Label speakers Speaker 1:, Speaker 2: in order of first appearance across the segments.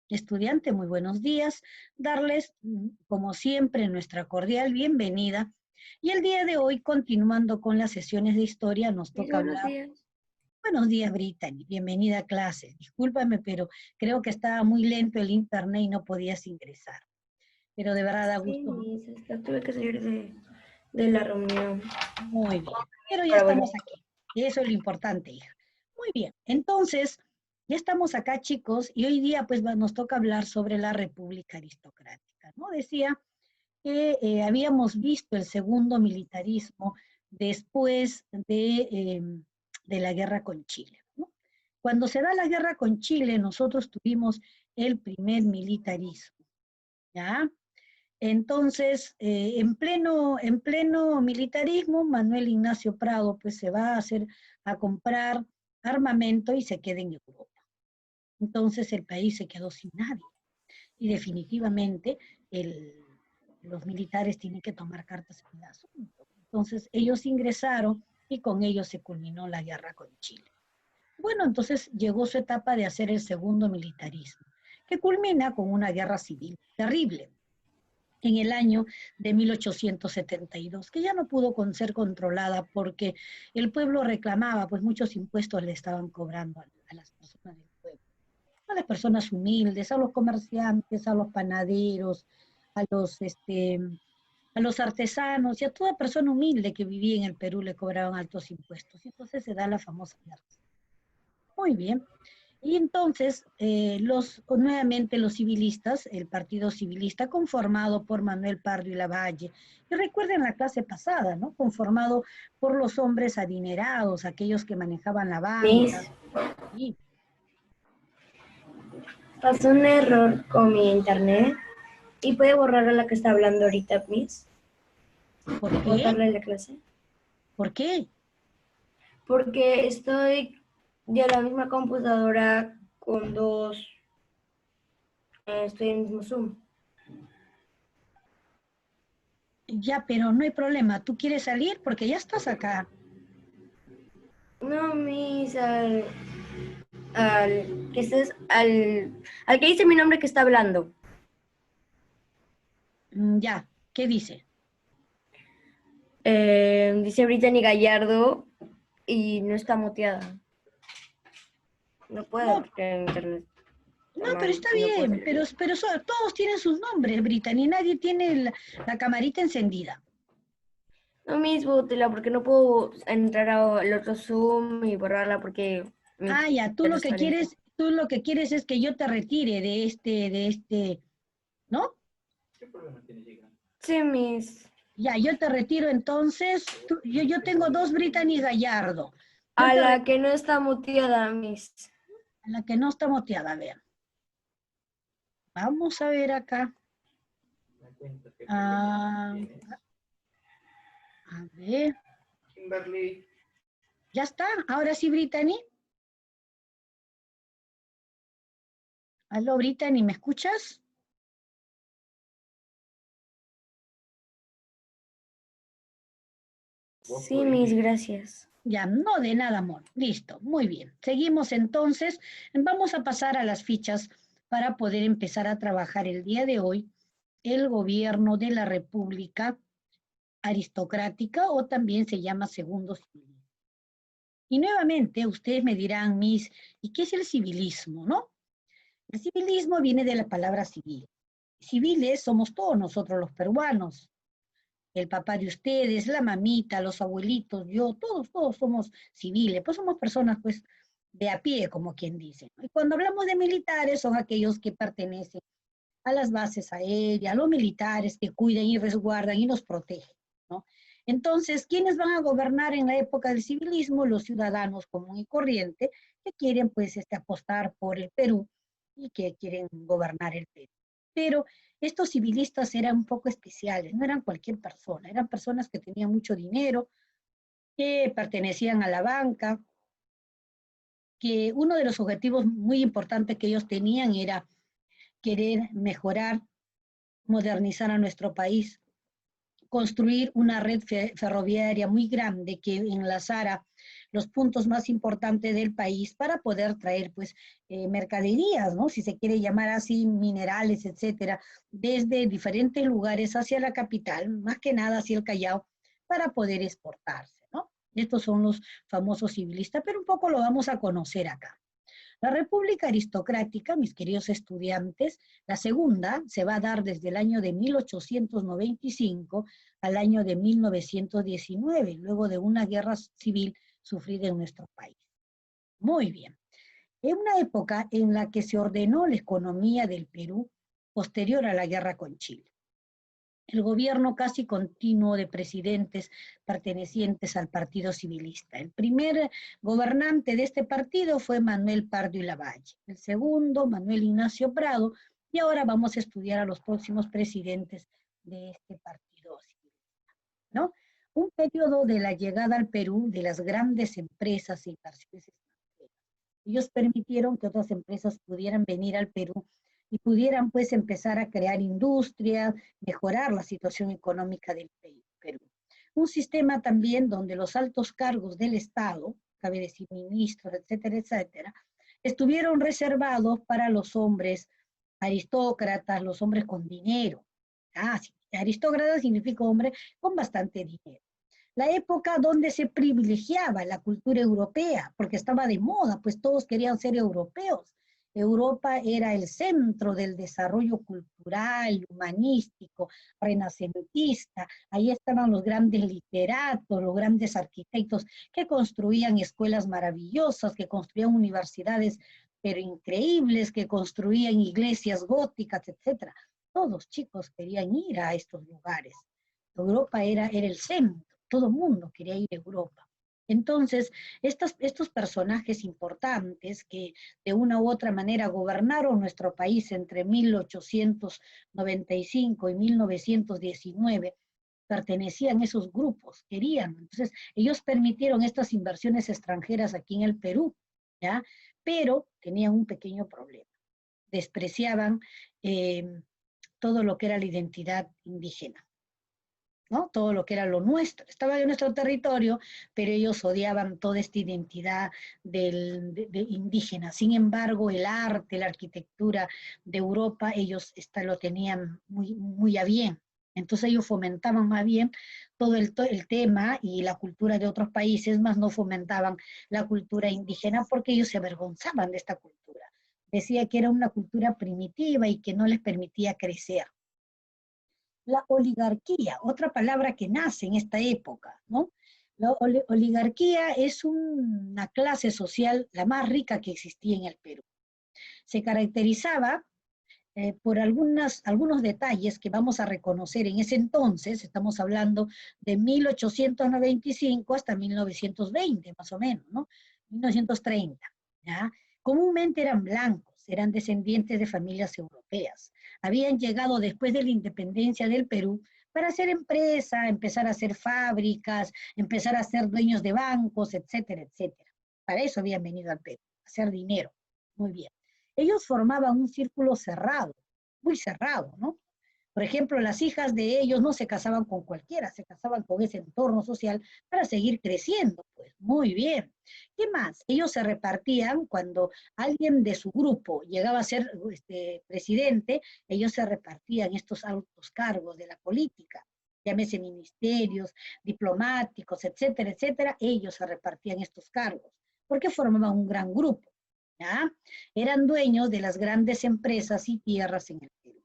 Speaker 1: Estudiante, muy buenos días. Darles, como siempre, nuestra cordial bienvenida. Y el día de hoy, continuando con las sesiones de historia, nos
Speaker 2: Mis
Speaker 1: toca
Speaker 2: buenos
Speaker 1: hablar.
Speaker 2: días.
Speaker 1: Buenos días, Brittany. Bienvenida a clase. Discúlpame, pero creo que estaba muy lento el internet y no podías ingresar. Pero de verdad da
Speaker 2: Sí,
Speaker 1: gusto.
Speaker 2: tuve que salir de la reunión
Speaker 1: Muy bien. Pero ya
Speaker 2: para volver.
Speaker 1: estamos aquí. Y eso es lo importante, hija. Muy bien. Entonces, ya estamos acá, chicos, y hoy día pues nos toca hablar sobre la República Aristocrática, ¿no? Decía que habíamos visto el segundo militarismo después de la guerra con Chile, ¿no? Cuando se da la guerra con Chile, nosotros tuvimos el primer militarismo, ¿ya? Entonces, en pleno militarismo, Manuel Ignacio Prado pues se va a comprar armamento y se queda en Europa. Entonces el país se quedó sin nadie y definitivamente los militares tienen que tomar cartas en el asunto. Entonces ellos ingresaron y con ellos se culminó la guerra con Chile. Bueno, entonces llegó su etapa de hacer el segundo militarismo, que culmina con una guerra civil terrible en el año de 1872, que ya no pudo ser controlada porque el pueblo reclamaba, pues muchos impuestos le estaban cobrando a las personas del pueblo, a las personas humildes, a los comerciantes, a los panaderos, a a los artesanos y a toda persona humilde que vivía en el Perú le cobraban altos impuestos. Y entonces se da la famosa guerra. Muy bien. Y entonces, nuevamente los civilistas, el Partido Civilista, conformado por Manuel Pardo y Lavalle, y recuerden la clase pasada, ¿no? Conformado por los hombres adinerados, aquellos que manejaban la banca.
Speaker 2: Miss,
Speaker 1: Y,
Speaker 2: pasó un error con mi internet y puede borrar a la que está hablando ahorita, Miss.
Speaker 1: ¿por qué?
Speaker 2: Botarle la clase.
Speaker 1: ¿Por qué?
Speaker 2: Porque estoy de la misma computadora con dos. Estoy en el mismo Zoom.
Speaker 1: Ya, pero no hay problema. ¿Tú quieres salir? Porque ya estás acá.
Speaker 2: No, Miss, que estés, al que dice mi nombre que está hablando.
Speaker 1: Ya, ¿qué dice?
Speaker 2: Dice Brittany Gallardo y no está muteada. No puede
Speaker 1: No,
Speaker 2: porque en internet
Speaker 1: no,
Speaker 2: está
Speaker 1: pero
Speaker 2: mal
Speaker 1: está
Speaker 2: y no puedo
Speaker 1: bien,
Speaker 2: salir.
Speaker 1: todos tienen sus nombres, Brittany, nadie tiene la camarita encendida.
Speaker 2: No mismo, Tela, porque no puedo entrar al otro Zoom y borrarla porque mi
Speaker 1: Ah, ya,
Speaker 2: internet está lento.
Speaker 1: tú lo que quieres es que yo te retire ¿no?
Speaker 2: Sí, Miss.
Speaker 1: Ya, yo te retiro entonces, yo tengo dos Brittany Gallardo. Yo
Speaker 2: A
Speaker 1: te
Speaker 2: la
Speaker 1: retiro
Speaker 2: que no está muteada, Miss.
Speaker 1: a la que no está moteada, vean. Vamos a ver acá. Ah, a ver,
Speaker 2: Kimberly.
Speaker 1: ya está, ahora sí, Brittany. Aló, Brittany, ¿me escuchas?
Speaker 2: Sí, Miss, gracias.
Speaker 1: Ya, no de nada, amor. Listo, muy bien. Seguimos entonces. Vamos a pasar a las fichas para poder empezar a trabajar el día de hoy el gobierno de la República Aristocrática o también se llama Segundo Civilismo. Y nuevamente ustedes me dirán, Miss, ¿y qué es el civilismo, no? El civilismo viene de la palabra civil. Civiles somos todos nosotros los peruanos, el papá de ustedes, la mamita, los abuelitos, yo, todos somos civiles, pues somos personas pues de a pie, como quien dice. Y cuando hablamos de militares son aquellos que pertenecen a las bases aéreas, a los militares que cuidan y resguardan y nos protegen, ¿no? Entonces, ¿quiénes van a gobernar en la época del civilismo? Los ciudadanos común y corriente que quieren pues apostar por el Perú y que quieren gobernar el Perú. Pero estos civilistas eran un poco especiales, no eran cualquier persona, eran personas que tenían mucho dinero, que pertenecían a la banca, que uno de los objetivos muy importantes que ellos tenían era querer mejorar, modernizar a nuestro país, construir una red ferroviaria muy grande que enlazara los puntos más importantes del país para poder traer pues mercaderías, ¿no? Si se quiere llamar así, minerales, etcétera, desde diferentes lugares hacia la capital, más que nada hacia el Callao, para poder exportarse, ¿no? Estos son los famosos civilistas, pero un poco lo vamos a conocer acá. La República Aristocrática, mis queridos estudiantes, la segunda se va a dar desde el año de 1895 al año de 1919, luego de una guerra civil sufrida en nuestro país. Muy bien. En una época en la que se ordenó la economía del Perú posterior a la guerra con Chile. El gobierno casi continuo de presidentes pertenecientes al Partido Civilista. El primer gobernante de este partido fue Manuel Pardo y Lavalle, el segundo Manuel Ignacio Prado, y ahora vamos a estudiar a los próximos presidentes de este partido civilista, ¿no? Un periodo de la llegada al Perú de las grandes empresas e inversiones extranjeras. Ellos permitieron que otras empresas pudieran venir al Perú y pudieran pues empezar a crear industria, mejorar la situación económica del Perú. Un sistema también donde los altos cargos del Estado, cabe decir ministros, etcétera, etcétera, estuvieron reservados para los hombres aristócratas, los hombres con dinero. Sí, aristócrata significa hombre con bastante dinero. La época donde se privilegiaba la cultura europea, porque estaba de moda, pues todos querían ser europeos. Europa era el centro del desarrollo cultural, humanístico, renacentista. Ahí estaban los grandes literatos, los grandes arquitectos que construían escuelas maravillosas, que construían universidades, pero increíbles, que construían iglesias góticas, etc. Todos chicos querían ir a estos lugares. Europa era el centro, todo el mundo quería ir a Europa. Entonces, estos personajes importantes que de una u otra manera gobernaron nuestro país entre 1895 y 1919, pertenecían a esos grupos, querían. Entonces, ellos permitieron estas inversiones extranjeras aquí en el Perú, ¿ya? Pero tenían un pequeño problema. Despreciaban todo lo que era la identidad indígena, ¿no? Todo lo que era lo nuestro. Estaba en nuestro territorio, pero ellos odiaban toda esta identidad de indígena. Sin embargo, el arte, la arquitectura de Europa, ellos lo tenían muy a bien. Entonces ellos fomentaban más bien todo el tema y la cultura de otros países, más no fomentaban la cultura indígena porque ellos se avergonzaban de esta cultura. Decía que era una cultura primitiva y que no les permitía crecer. La oligarquía, otra palabra que nace en esta época, ¿no? La oligarquía es una clase social la más rica que existía en el Perú. Se caracterizaba por algunos detalles que vamos a reconocer en ese entonces, estamos hablando de 1895 hasta 1920, más o menos, ¿no? 1930, ¿ya? Comúnmente eran blancos, eran descendientes de familias europeas. Habían llegado después de la independencia del Perú para hacer empresa, empezar a hacer fábricas, empezar a ser dueños de bancos, etcétera, etcétera. Para eso habían venido al Perú, a hacer dinero. Muy bien. Ellos formaban un círculo cerrado, muy cerrado, ¿no? Por ejemplo, las hijas de ellos no se casaban con cualquiera, se casaban con ese entorno social para seguir creciendo, pues, muy bien. ¿Qué más? Ellos se repartían cuando alguien de su grupo llegaba a ser presidente, ellos se repartían estos altos cargos de la política, llámese ministerios, diplomáticos, etcétera, etcétera, ellos se repartían estos cargos, porque formaban un gran grupo, ¿ya? Eran dueños de las grandes empresas y tierras en el Perú.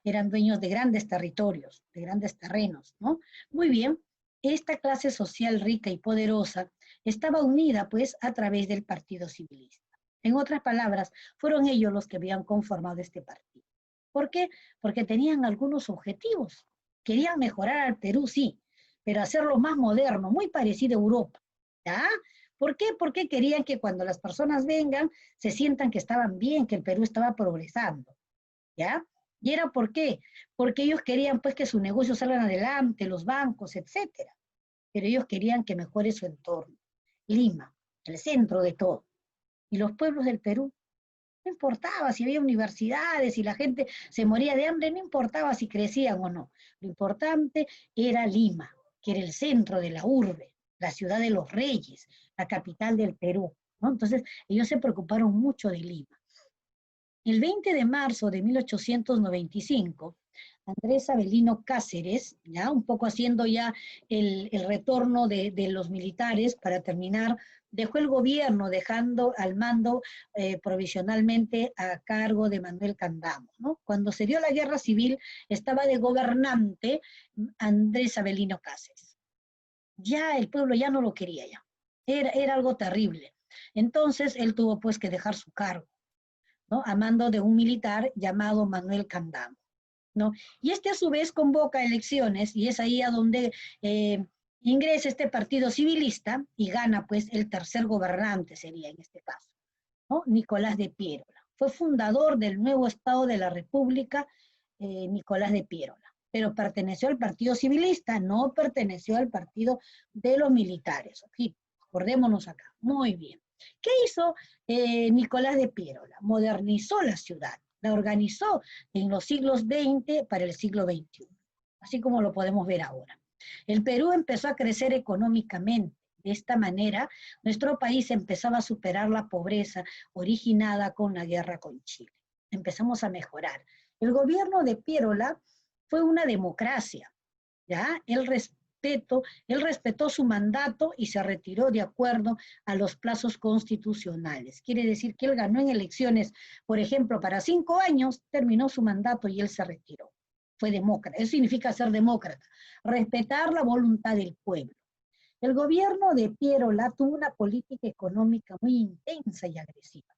Speaker 1: Eran dueños de grandes territorios, de grandes terrenos, ¿no? Muy bien, esta clase social rica y poderosa estaba unida, pues, a través del Partido Civilista. En otras palabras, fueron ellos los que habían conformado este partido. ¿Por qué? Porque tenían algunos objetivos. Querían mejorar al Perú, sí, pero hacerlo más moderno, muy parecido a Europa, ¿ya? ¿Por qué? Porque querían que cuando las personas vengan se sientan que estaban bien, que el Perú estaba progresando, ¿ya? ¿Y era por qué? Porque ellos querían pues que sus negocios salgan adelante, los bancos, etcétera. Pero ellos querían que mejore su entorno. Lima, el centro de todo. Y los pueblos del Perú, no importaba si había universidades, si la gente se moría de hambre, no importaba si crecían o no. Lo importante era Lima, que era el centro de la urbe. la ciudad de los reyes, la capital del Perú, ¿no? Entonces, ellos se preocuparon mucho de Lima. El 20 de marzo de 1895, Andrés Avelino Cáceres, ya un poco haciendo ya el retorno de los militares para terminar, dejó el gobierno, dejando al mando provisionalmente a cargo de Manuel Candamo, ¿no? Cuando se dio la guerra civil, estaba de gobernante Andrés Avelino Cáceres. Ya el pueblo ya no lo quería ya. Era algo terrible. Entonces, él tuvo pues que dejar su cargo, ¿no? A mando de un militar llamado Manuel Candamo, ¿no? Y este a su vez convoca elecciones y es ahí a donde ingresa este partido civilista y gana pues el tercer gobernante sería en este caso, ¿no? Nicolás de Piérola. Fue fundador del nuevo Estado de la República, Nicolás de Piérola, pero perteneció al partido civilista, no perteneció al partido de los militares. ¿Okay? Acordémonos acá. Muy bien. ¿Qué hizo Nicolás de Piérola? Modernizó la ciudad, la organizó en los siglos XX para el siglo XXI, así como lo podemos ver ahora. El Perú empezó a crecer económicamente. De esta manera, nuestro país empezaba a superar la pobreza originada con la guerra con Chile. Empezamos a mejorar. El gobierno de Piérola fue una democracia, ¿ya? Él respetó su mandato y se retiró de acuerdo a los plazos constitucionales. Quiere decir que él ganó en elecciones, por ejemplo, para 5 años, terminó su mandato y él se retiró. Fue demócrata. Eso significa ser demócrata, respetar la voluntad del pueblo. El gobierno de Piérola tuvo una política económica muy intensa y agresiva.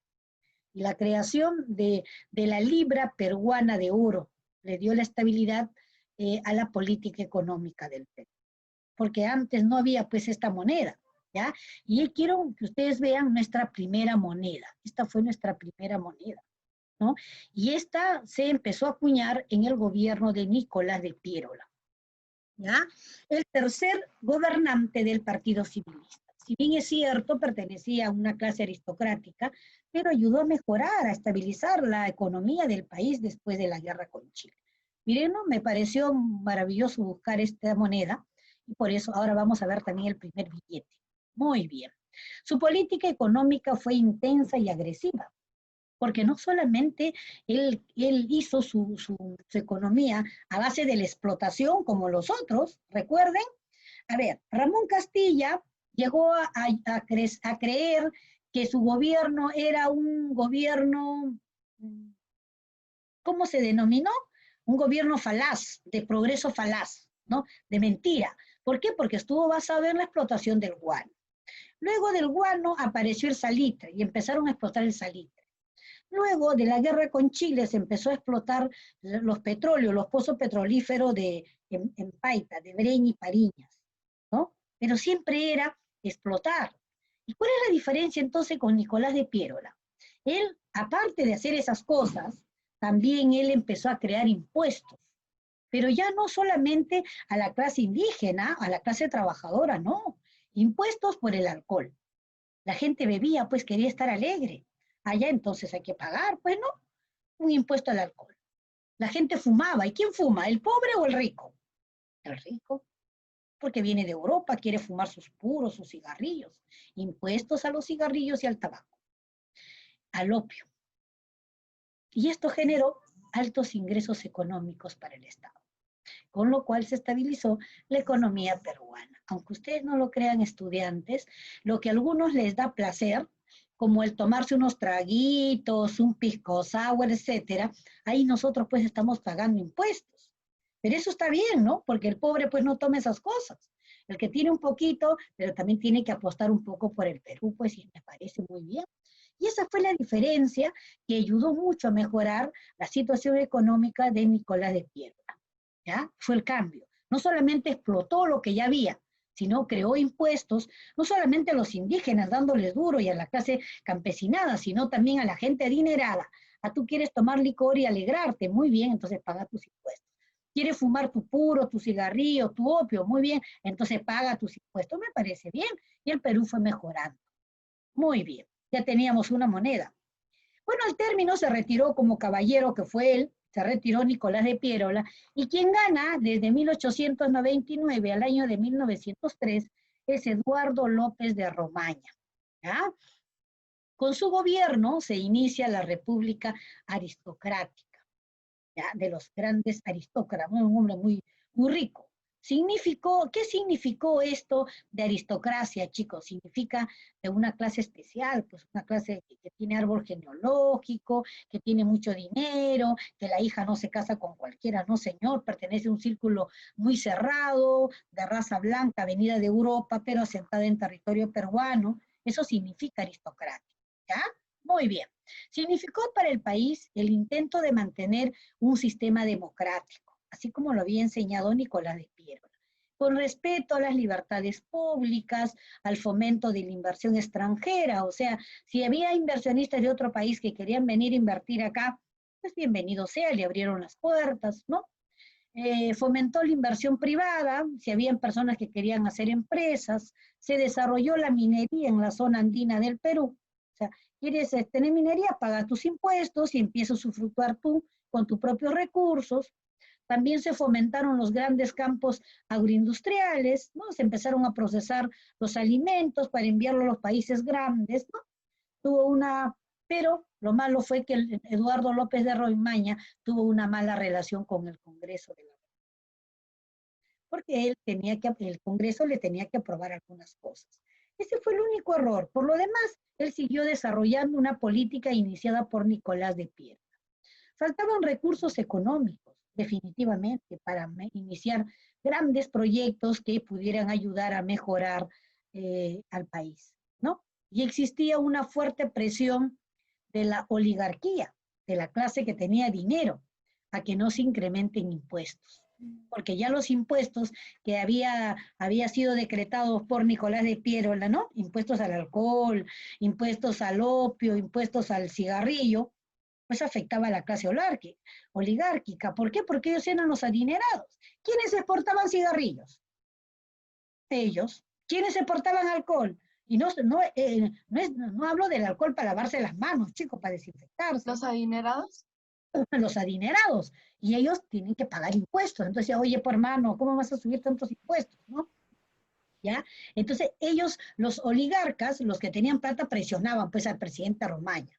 Speaker 1: Y la creación de la libra peruana de oro le dio la estabilidad a la política económica del Perú. Porque antes no había pues esta moneda, ¿ya? Y quiero que ustedes vean nuestra primera moneda. Esta fue nuestra primera moneda, ¿no? Y esta se empezó a acuñar en el gobierno de Nicolás de Piérola, ¿ya? El tercer gobernante del partido civilista. Si bien es cierto, pertenecía a una clase aristocrática, pero ayudó a mejorar, a estabilizar la economía del país después de la guerra con Chile. Miren, ¿no? Me pareció maravilloso buscar esta moneda, y por eso ahora vamos a ver también el primer billete. Muy bien. Su política económica fue intensa y agresiva, porque no solamente él hizo su economía a base de la explotación como los otros, recuerden. A ver, Ramón Castilla llegó a creer que su gobierno era un gobierno, ¿cómo se denominó? Un gobierno falaz, de progreso falaz, ¿no? De mentira. ¿Por qué? Porque estuvo basado en la explotación del guano. Luego del guano apareció el salitre y empezaron a explotar el salitre. Luego de la guerra con Chile se empezó a explotar los petróleos, los pozos petrolíferos en Paita, de Breña y Pariñas, ¿no? Pero siempre era explotar. ¿Y cuál es la diferencia entonces con Nicolás de Piérola? Él, aparte de hacer esas cosas, también él empezó a crear impuestos, pero ya no solamente a la clase indígena, a la clase trabajadora, no, impuestos por el alcohol. La gente bebía, pues quería estar alegre. Allá entonces hay que pagar, pues no, un impuesto al alcohol. La gente fumaba, ¿y quién fuma? ¿El pobre o el rico? El rico, porque viene de Europa, quiere fumar sus puros, sus cigarrillos. Impuestos a los cigarrillos y al tabaco, al opio. Y esto generó altos ingresos económicos para el Estado, con lo cual se estabilizó la economía peruana. Aunque ustedes no lo crean, estudiantes, lo que a algunos les da placer, como el tomarse unos traguitos, un pisco sour, etcétera, ahí nosotros pues estamos pagando impuestos. Pero eso está bien, ¿no? Porque el pobre pues no toma esas cosas. El que tiene un poquito, pero también tiene que apostar un poco por el Perú, pues y me parece muy bien. Y esa fue la diferencia que ayudó mucho a mejorar la situación económica de Nicolás de Piérola. ¿Ya? Fue el cambio. No solamente explotó lo que ya había, sino creó impuestos, no solamente a los indígenas dándoles duro y a la clase campesinada, sino también a la gente adinerada. Tú quieres tomar licor y alegrarte, muy bien, entonces paga tus impuestos. Quieres fumar tu puro, tu cigarrillo, tu opio, muy bien, entonces paga tus impuestos. Me parece bien. Y el Perú fue mejorando. Muy bien, ya teníamos una moneda. Bueno, al término se retiró como caballero que fue él, se retiró Nicolás de Piérola, y quien gana desde 1899 al año de 1903 es Eduardo López de Romaña, ¿ya? Con su gobierno se inicia la República Aristocrática, ¿ya? De los grandes aristócratas, un hombre muy rico. ¿Qué significó esto de aristocracia, chicos? Significa de una clase especial, pues una clase que tiene árbol genealógico, que tiene mucho dinero, que la hija no se casa con cualquiera, no señor, pertenece a un círculo muy cerrado, de raza blanca, venida de Europa, pero asentada en territorio peruano. Eso significa aristocracia, ¿ya? Muy bien. Significó para el país el intento de mantener un sistema democrático, así como lo había enseñado Nicolás de Piero, con respeto a las libertades públicas, al fomento de la inversión extranjera, o sea, si había inversionistas de otro país que querían venir a invertir acá, pues bienvenido sea, le abrieron las puertas, ¿no? Fomentó la inversión privada, si habían personas que querían hacer empresas, se desarrolló la minería en la zona andina del Perú. O sea, quieres tener minería, paga tus impuestos y empiezas a usufructuar tú con tus propios recursos. También se fomentaron los grandes campos agroindustriales, ¿no? Se empezaron a procesar los alimentos para enviarlos a los países grandes, ¿no? Tuvo una, pero lo malo fue que Eduardo López de Roimaña tuvo una mala relación con el Congreso de la República, porque el Congreso le tenía que aprobar algunas cosas. Ese fue el único error. Por lo demás, él siguió desarrollando una política iniciada por Nicolás de Piero. Faltaban recursos económicos, definitivamente, para iniciar grandes proyectos que pudieran ayudar a mejorar al país, ¿no? Y existía una fuerte presión de la oligarquía, de la clase que tenía dinero, a que no se incrementen impuestos. Porque ya los impuestos que había sido decretados por Nicolás de Piérola, ¿no? Impuestos al alcohol, impuestos al opio, impuestos al cigarrillo, pues afectaba a la clase oligárquica. ¿Por qué? Porque ellos eran los adinerados. ¿Quiénes exportaban cigarrillos? Ellos. ¿Quiénes exportaban alcohol? Y no hablo del alcohol para lavarse las manos, chicos, para desinfectarse.
Speaker 3: ¿Los adinerados?
Speaker 1: Los adinerados. Y ellos tienen que pagar impuestos. Entonces, oye, por hermano, ¿cómo vas a subir tantos impuestos? ¿No? ¿Ya? Entonces, ellos, los oligarcas, los que tenían plata, presionaban pues al presidente Romaña,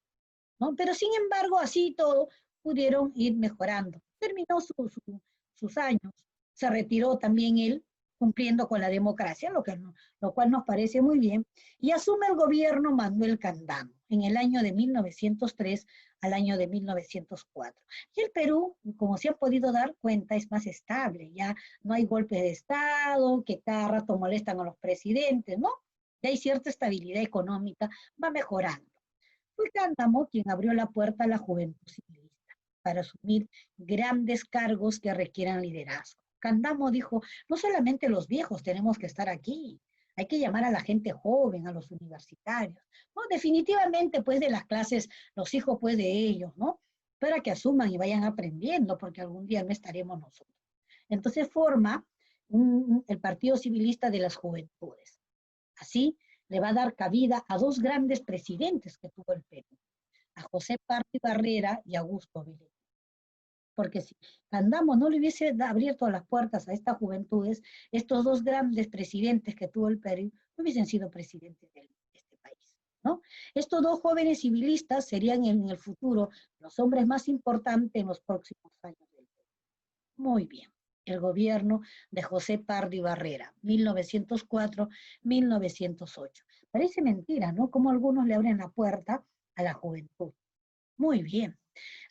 Speaker 1: ¿no? Pero sin embargo, así todo, pudieron ir mejorando. Terminó sus años, se retiró también él, cumpliendo con la democracia, lo cual nos parece muy bien, y asume el gobierno Manuel Candamo en el año de 1903 al año de 1904. Y el Perú, como se han podido dar cuenta, es más estable, ya no hay golpes de Estado, que cada rato molestan a los presidentes, ¿no? Ya hay cierta estabilidad económica, va mejorando. Fue Cándamo quien abrió la puerta a la juventud civilista para asumir grandes cargos que requieran liderazgo. Cándamo dijo, no solamente los viejos tenemos que estar aquí, hay que llamar a la gente joven, a los universitarios, ¿no? Definitivamente, pues, de las clases, los hijos, pues, de ellos, ¿no? Para que asuman y vayan aprendiendo, porque algún día no estaremos nosotros. Entonces forma el Partido Civilista de las Juventudes. Así, le va a dar cabida a dos grandes presidentes que tuvo el Perú, a José Pardo Barrera y Augusto Vilela. Porque si Candamo no le hubiese abierto las puertas a estas juventudes, estos dos grandes presidentes que tuvo el Perú no hubiesen sido presidentes de este país, ¿no? Estos dos jóvenes civilistas serían en el futuro los hombres más importantes en los próximos años del Perú. Muy bien. El gobierno de José Pardo Barrera, 1904-1908. Parece mentira, ¿no? Como algunos le abren la puerta a la juventud. Muy bien.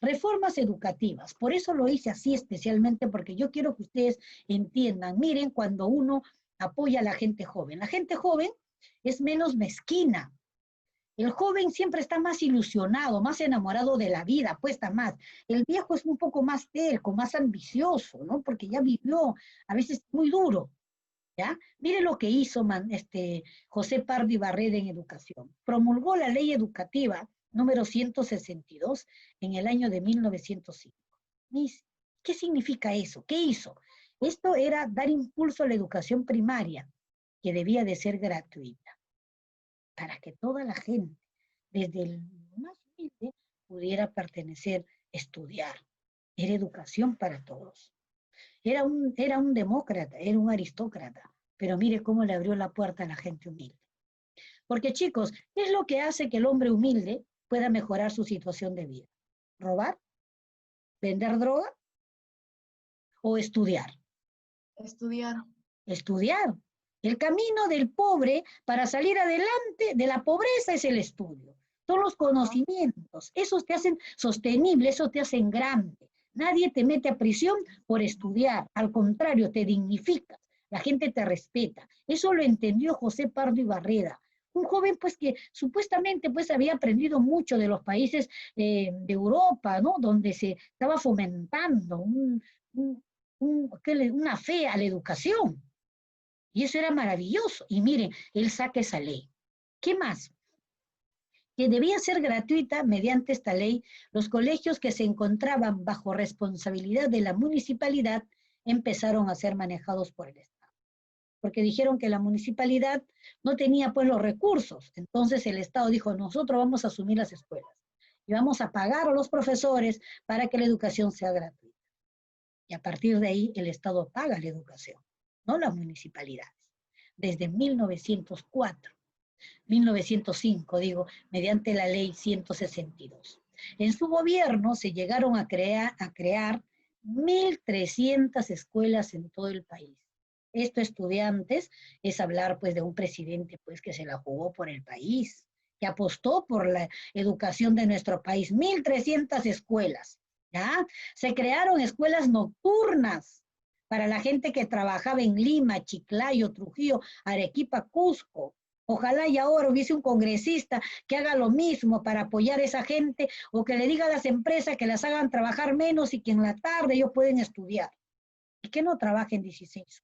Speaker 1: Reformas educativas. Por eso lo hice así especialmente, porque yo quiero que ustedes entiendan. Miren, cuando uno apoya a la gente joven es menos mezquina. El joven siempre está más ilusionado, más enamorado de la vida, apuesta más. El viejo es un poco más terco, más ambicioso, ¿no? Porque ya vivió, a veces muy duro, ¿ya? Mire lo que hizo José Pardo Barrera en educación. Promulgó la ley educativa número 162 en el año de 1905. ¿Qué significa eso? ¿Qué hizo? Esto era dar impulso a la educación primaria, que debía de ser gratuita, para que toda la gente, desde el más humilde, pudiera pertenecer, estudiar. Era educación para todos. Era un demócrata, era un aristócrata, pero mire cómo le abrió la puerta a la gente humilde. Porque chicos, ¿qué es lo que hace que el hombre humilde pueda mejorar su situación de vida? ¿Robar? ¿Vender droga? ¿O estudiar?
Speaker 3: Estudiar.
Speaker 1: Estudiar. El camino del pobre para salir adelante de la pobreza es el estudio. Son los conocimientos. Esos te hacen sostenible, esos te hacen grande. Nadie te mete a prisión por estudiar. Al contrario, te dignificas. La gente te respeta. Eso lo entendió José Pardo y Barreda. Un joven pues que supuestamente pues había aprendido mucho de los países de Europa, ¿no? Donde se estaba fomentando una fe a la educación. Y eso era maravilloso. Y miren, él saca esa ley. ¿Qué más? Que debía ser gratuita mediante esta ley, los colegios que se encontraban bajo responsabilidad de la municipalidad empezaron a ser manejados por el Estado. Porque dijeron que la municipalidad no tenía pues los recursos. Entonces el Estado dijo, nosotros vamos a asumir las escuelas y vamos a pagar a los profesores para que la educación sea gratuita. Y a partir de ahí el Estado paga la educación, no las municipalidades. Desde 1905, digo, mediante la ley 162. En su gobierno se llegaron a crear 1.300 escuelas en todo el país. Esto, estudiantes, es hablar pues de un presidente pues que se la jugó por el país, que apostó por la educación de nuestro país. 1.300 escuelas, ¿ya? Se crearon escuelas nocturnas para la gente que trabajaba en Lima, Chiclayo, Trujillo, Arequipa, Cusco. Ojalá y ahora hubiese un congresista que haga lo mismo para apoyar a esa gente, o que le diga a las empresas que las hagan trabajar menos y que en la tarde ellos pueden estudiar. Y que no trabajen 16 horas.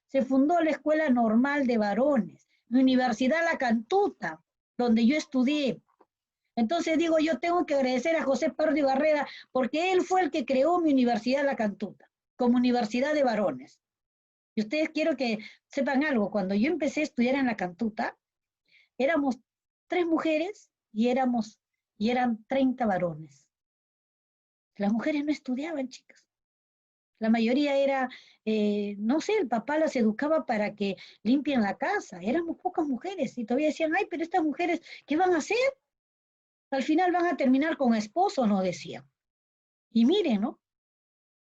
Speaker 1: Se fundó la Escuela Normal de Varones, la Universidad La Cantuta, donde yo estudié. Entonces digo, yo tengo que agradecer a José Pardo y Barreda, porque él fue el que creó mi Universidad La Cantuta, como universidad de varones. Y ustedes quiero que sepan algo, cuando yo empecé a estudiar en La Cantuta, éramos 3 mujeres y eran 30 varones. Las mujeres no estudiaban, chicas. La mayoría era, no sé, el papá las educaba para que limpien la casa. Éramos pocas mujeres y todavía decían, ay, pero estas mujeres, ¿qué van a hacer? Al final van a terminar con esposo, nos decían. Y miren, ¿no?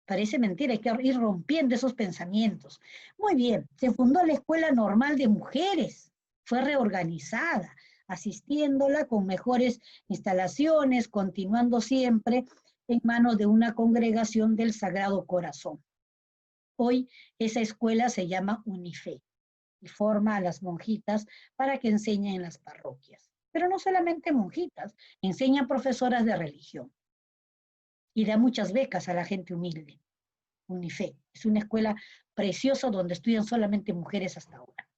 Speaker 1: Parece mentira, hay que ir rompiendo esos pensamientos. Muy bien, se fundó la Escuela Normal de Mujeres, fue reorganizada, asistiéndola con mejores instalaciones, continuando siempre en manos de una congregación del Sagrado Corazón. Hoy esa escuela se llama Unife y forma a las monjitas para que enseñen en las parroquias. Pero no solamente monjitas, enseñan profesoras de religión y da muchas becas a la gente humilde. Unife es una escuela preciosa donde estudian solamente mujeres hasta ahora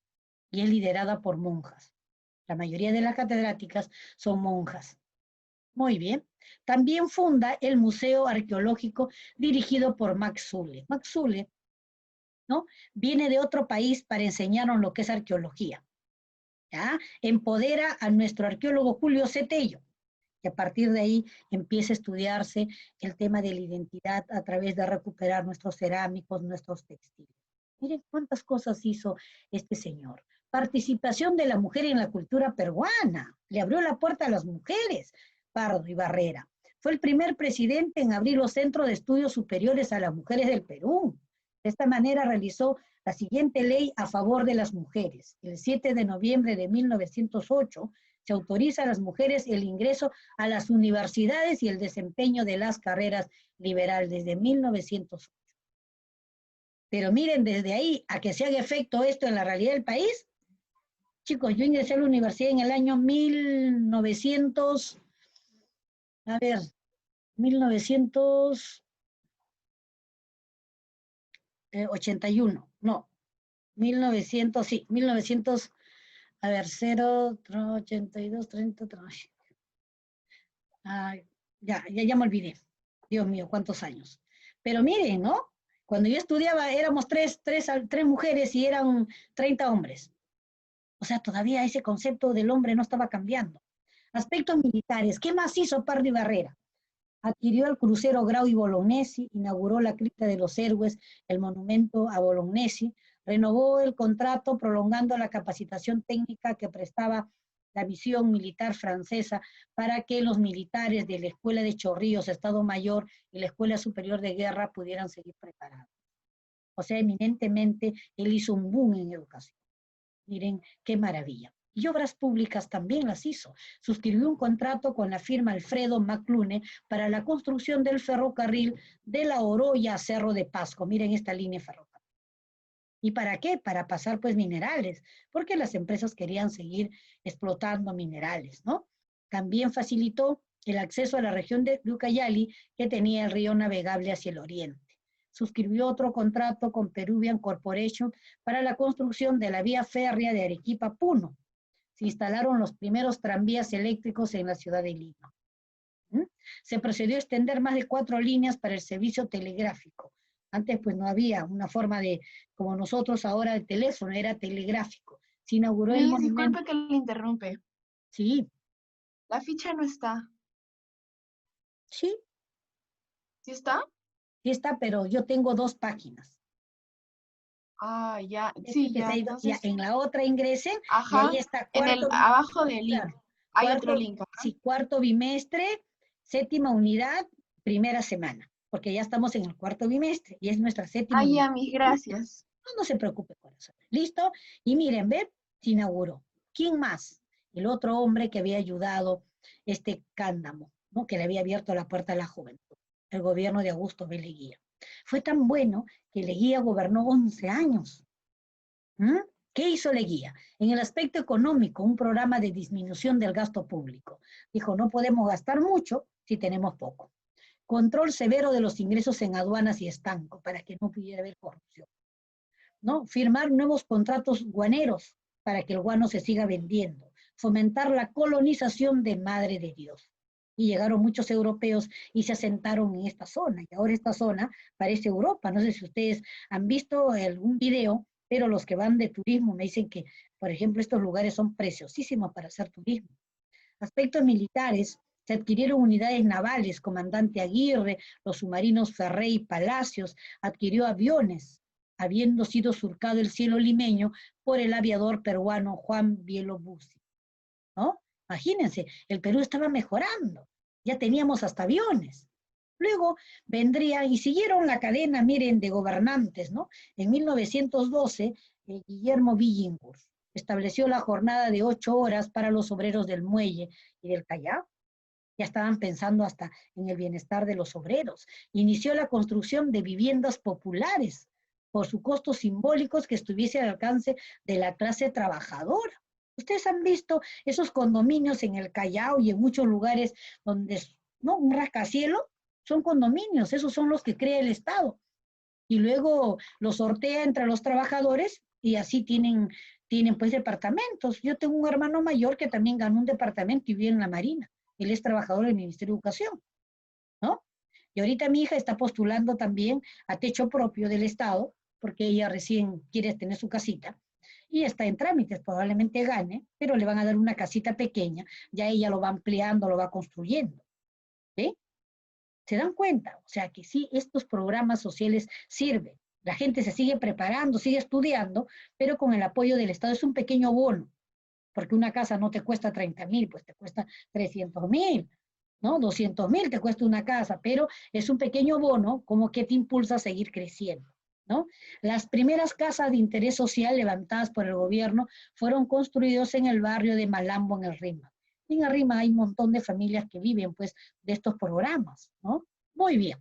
Speaker 1: y es liderada por monjas. La mayoría de las catedráticas son monjas. Muy bien. También funda el Museo Arqueológico dirigido por Max Zule. Max Zule, ¿no? Viene de otro país para enseñarnos lo que es arqueología. ¿Ya? Empodera a nuestro arqueólogo Julio Cetello, que a partir de ahí empieza a estudiarse el tema de la identidad a través de recuperar nuestros cerámicos, nuestros textiles. Miren cuántas cosas hizo este señor. Participación de la mujer en la cultura peruana. Le abrió la puerta a las mujeres, Pardo y Barrera. Fue el primer presidente en abrir los centros de estudios superiores a las mujeres del Perú. De esta manera realizó la siguiente ley a favor de las mujeres. El 7 de noviembre de 1908 se autoriza a las mujeres el ingreso a las universidades y el desempeño de las carreras liberales desde 1908. Pero miren, desde ahí a que se haga efecto esto en la realidad del país, chicos, yo ingresé a la universidad en el año 1981, no, 1900, sí, 1900, 0, 82, 30, 30. Ya me olvidé. Dios mío, cuántos años. Pero miren, ¿no? Cuando yo estudiaba éramos tres mujeres y eran 30 hombres. O sea, todavía ese concepto del hombre no estaba cambiando. Aspectos militares. ¿Qué más hizo Pardo y Barrera? Adquirió el crucero Grau y Bolognesi, inauguró la cripta de los héroes, el monumento a Bolognesi, Renovó el contrato prolongando la capacitación técnica que prestaba la misión militar francesa para que los militares de la Escuela de Chorrillos, Estado Mayor y la Escuela Superior de Guerra pudieran seguir preparados. O sea, eminentemente, él hizo un boom en educación. Miren qué maravilla. Y obras públicas también las hizo. Suscribió un contrato con la firma Alfredo Maclune para la construcción del ferrocarril de La Oroya a Cerro de Pasco. Miren esta línea ferrocarril. ¿Y para qué? Para pasar pues minerales, porque las empresas querían seguir explotando minerales, ¿no? También facilitó el acceso a la región de Ucayali, que tenía el río navegable hacia el oriente. Suscribió otro contrato con Peruvian Corporation para la construcción de la vía férrea de Arequipa a Puno. Se instalaron los primeros tranvías eléctricos en la ciudad de Lima. Se procedió a extender más de 4 líneas para el servicio telegráfico. Antes pues no había una forma de, como nosotros ahora, el teléfono era telegráfico. Se inauguró el monumento.
Speaker 3: Disculpe que le interrumpe.
Speaker 1: Sí,
Speaker 3: La ficha no está.
Speaker 1: sí,
Speaker 3: ¿Sí está?
Speaker 1: sí está, pero yo tengo 2 páginas.
Speaker 3: Ah, ya.
Speaker 1: Sí,
Speaker 3: Sí,
Speaker 1: que se
Speaker 3: ya.
Speaker 1: ha ido, ya
Speaker 3: Entonces,
Speaker 1: en la otra ingresen y
Speaker 3: ajá.
Speaker 1: ahí está
Speaker 3: En el
Speaker 1: cuarto,
Speaker 3: abajo del link.
Speaker 1: claro,
Speaker 3: Hay otro
Speaker 1: cuarto,
Speaker 3: link. Ajá.
Speaker 1: sí, cuarto bimestre, 7ª unidad, primera semana, porque ya estamos en el 4º bimestre y es nuestra 7ª
Speaker 3: Ah,
Speaker 1: unidad.
Speaker 3: ya, mis gracias.
Speaker 1: No, no se preocupe, corazón. ¿Listo? Y miren, ve, se inauguró. ¿Quién más? El otro hombre que había ayudado, este Cándamo, ¿no? Que le había abierto la puerta a la juventud, el gobierno de Augusto B. Leguía. Fue tan bueno que Leguía gobernó 11 años. ¿Mm? ¿Qué hizo Leguía? En el aspecto económico, un programa de disminución del gasto público. Dijo, no podemos gastar mucho si tenemos poco. Control severo de los ingresos en aduanas y estanco para que no pudiera haber corrupción, ¿no? Firmar nuevos contratos guaneros para que el guano se siga vendiendo, fomentar la colonización de Madre de Dios. Y llegaron muchos europeos y se asentaron en esta zona. Y ahora esta zona parece Europa. No sé si ustedes han visto algún video, pero los que van de turismo me dicen que, por ejemplo, estos lugares son preciosísimos para hacer turismo. Aspectos militares, se adquirieron unidades navales, comandante Aguirre, los submarinos Ferré y Palacios, adquirió aviones, habiendo sido surcado el cielo limeño por el aviador peruano Juan Bielo Bussi, ¿no? Imagínense, el Perú estaba mejorando, ya teníamos hasta aviones. Luego vendría, y siguieron la cadena, miren, de gobernantes, ¿no? En 1912, Guillermo Billinghurst estableció la jornada de 8 horas para los obreros del muelle y del Callao. Ya estaban pensando hasta en el bienestar de los obreros. Inició la construcción de viviendas populares por sus costos simbólicos que estuviese al alcance de la clase trabajadora. Ustedes han visto esos condominios en el Callao y en muchos lugares donde, ¿no? Un rascacielos, son condominios, esos son los que crea el Estado. Y luego los sortea entre los trabajadores y así tienen pues departamentos. Yo tengo un hermano mayor que también ganó un departamento y vive en la Marina. Él es trabajador del Ministerio de Educación, ¿no? Y ahorita mi hija está postulando también a techo propio del Estado, porque ella recién quiere tener su casita, y está en trámites, probablemente gane, pero le van a dar una casita pequeña, ya ella lo va ampliando, lo va construyendo, ¿sí? ¿Se dan cuenta? O sea que sí, estos programas sociales sirven. La gente se sigue preparando, sigue estudiando, pero con el apoyo del Estado es un pequeño bono, porque una casa no te cuesta 30.000, pues te cuesta 300.000, ¿no? 200.000 te cuesta una casa, pero es un pequeño bono como que te impulsa a seguir creciendo, ¿no? Las primeras casas de interés social levantadas por el gobierno fueron construidas en el barrio de Malambo, en el Rima. Y en el Rima hay un montón de familias que viven, pues, de estos programas, ¿no? Muy bien.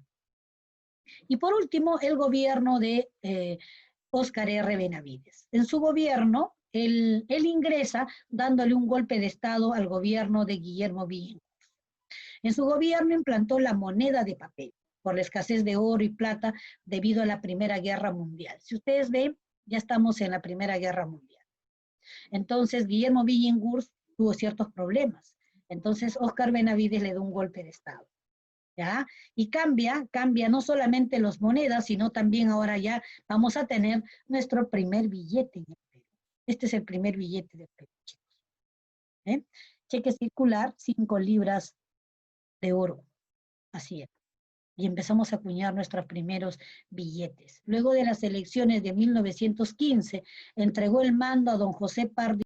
Speaker 1: Y por último, el gobierno de Óscar R. Benavides. En su gobierno, él ingresa dándole un golpe de Estado al gobierno de Guillermo Billinghurst. En su gobierno implantó la moneda de papel por la escasez de oro y plata debido a la Primera Guerra Mundial. Si ustedes ven, ya estamos en la Primera Guerra Mundial. Entonces, Guillermo Billinghurst tuvo ciertos problemas. Entonces, Óscar Benavides le da un golpe de Estado. ¿Ya? Y cambia no solamente las monedas, sino también ahora ya vamos a tener nuestro primer billete en el Perú. Este es el primer billete del Perú, chicos. ¿Eh? Cheque circular, 5 libras de oro. Así es. y empezamos a acuñar nuestros primeros billetes. Luego de las elecciones de 1915, entregó el mando a don José Pardo